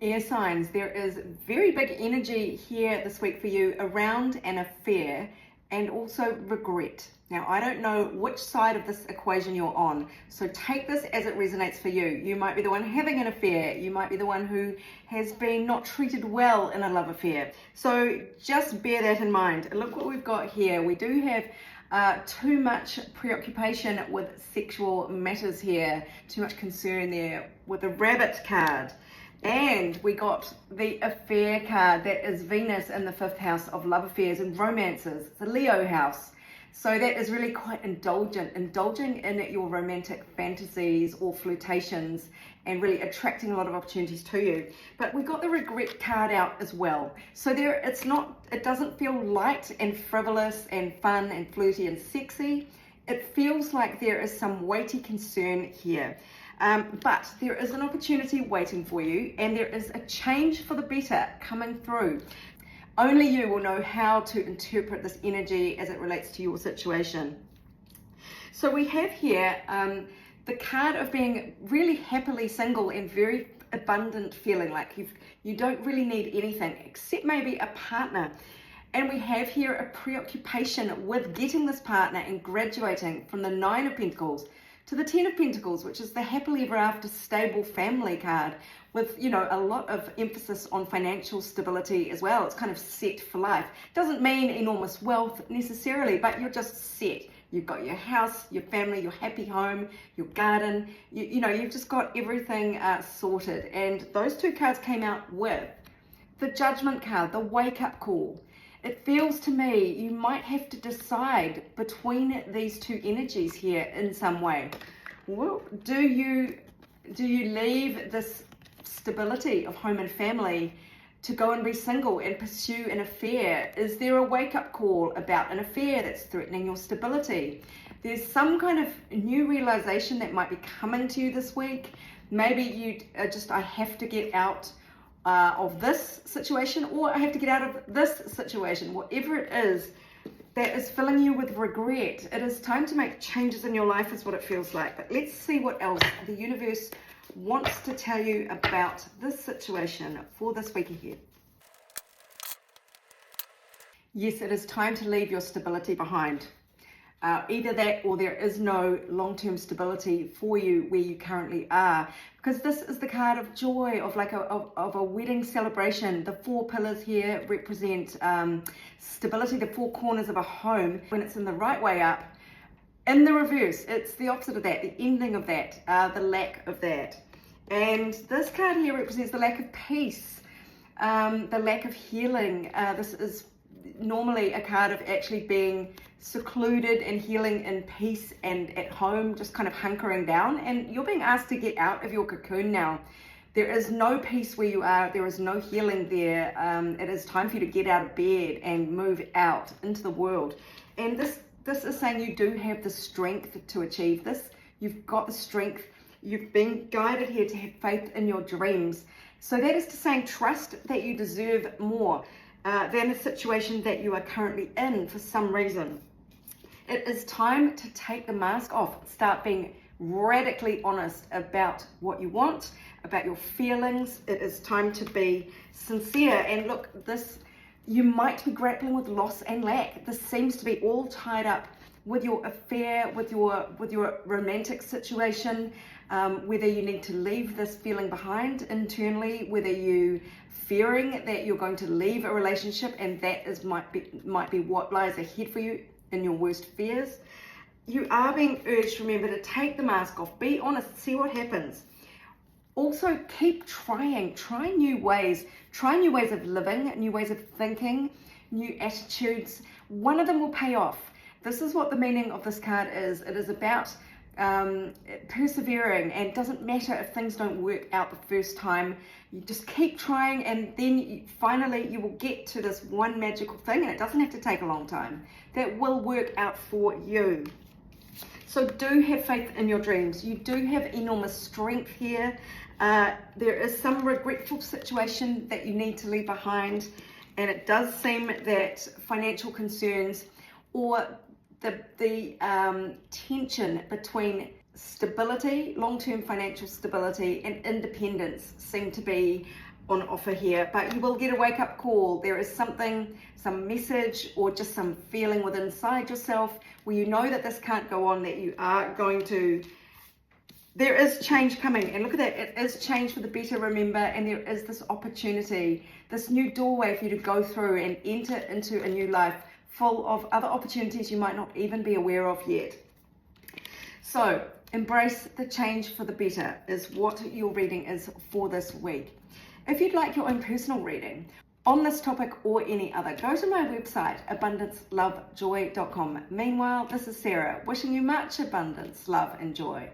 Air signs, there is very big energy here this week for you around an affair and also regret. Now, I don't know which side of this equation you're on, so take this as it resonates for you. You might be the one having an affair. You might be the one who has been not treated well in a love affair. So just bear that in mind. Look what we've got here. We do have too much preoccupation with sexual matters here, too much concern there with the rabbit card. And we got the affair card, that is Venus in the 5th house of love affairs and romances. It's a Leo house. So that is really quite indulging in your romantic fantasies or flirtations and really attracting a lot of opportunities to you. But we got the regret card out as well. So it doesn't feel light and frivolous and fun and flirty and sexy. It feels like there is some weighty concern here. But there is an opportunity waiting for you, and there is a change for the better coming through. Only you will know how to interpret this energy as it relates to your situation. So we have here the card of being really happily single and very abundant, feeling like you don't really need anything except maybe a partner. And we have here a preoccupation with getting this partner and graduating from the 9 of Pentacles to the 10 of Pentacles, which is the happily ever after stable family card with, a lot of emphasis on financial stability as well. It's kind of set for life. Doesn't mean enormous wealth necessarily, but you're just set. You've got your house, your family, your happy home, your garden. You've just got everything sorted. And those two cards came out with the Judgment card, the wake-up call. It feels to me you might have to decide between these two energies here in some way. Well, do you leave this stability of home and family to go and be single and pursue an affair? Is there a wake-up call about an affair that's threatening your stability? There's some kind of new realization that might be coming to you this week. Maybe I have to get out of this situation, or I have to get out of this situation. Whatever it is that is filling you with regret, it is time to make changes in your life is what it feels like. But let's see what else the universe wants to tell you about this situation for this week ahead. Yes, it is time to leave your stability behind. Either that or there is no long-term stability for you where you currently are, because this is the card of joy, of a wedding celebration. The 4 pillars here represent stability, the 4 corners of a home. When it's in the right way up, in the reverse, it's the opposite of that, the ending of that, the lack of that. And this card here represents the lack of peace, the lack of healing. This is normally a card of actually being secluded and healing in peace and at home, just kind of hunkering down, and you're being asked to get out of your cocoon now. There is no peace where you are. There is no healing there. It is time for you to get out of bed and move out into the world. And this is saying you do have the strength to achieve this. You've got the strength. You've been guided here to have faith in your dreams. So that is to say, trust that you deserve more than the situation that you are currently in for some reason. It is time to take the mask off, start being radically honest about what you want, about your feelings. It is time to be sincere. And look, you might be grappling with loss and lack. This seems to be all tied up with your affair, with your romantic situation, whether you need to leave this feeling behind internally, whether you fearing that you're going to leave a relationship and that might be what lies ahead for you in your worst fears. You are being urged, remember, to take the mask off, be honest, see what happens. Also, keep trying new ways of living, new ways of thinking, new attitudes. One of them will pay off. This is what the meaning of this card is. It is about persevering, and it doesn't matter if things don't work out the first time. You just keep trying, and then finally you will get to this one magical thing, and it doesn't have to take a long time. That will work out for you. So do have faith in your dreams. You do have enormous strength here. There is some regretful situation that you need to leave behind, and it does seem that financial concerns or the tension between stability, long-term financial stability, and independence seem to be on offer here, but you will get a wake-up call. There is something, some message, or just some feeling within inside yourself where you know that this can't go on, that you are going to, there is change coming. And look at that, it is change for the better, remember, and there is this opportunity, this new doorway for you to go through and enter into a new life full of other opportunities you might not even be aware of yet. So embrace the change for the better is what your reading is for this week. If you'd like your own personal reading on this topic or any other, go to my website, abundancelovejoy.com. Meanwhile, this is Sarah, wishing you much abundance, love, and joy.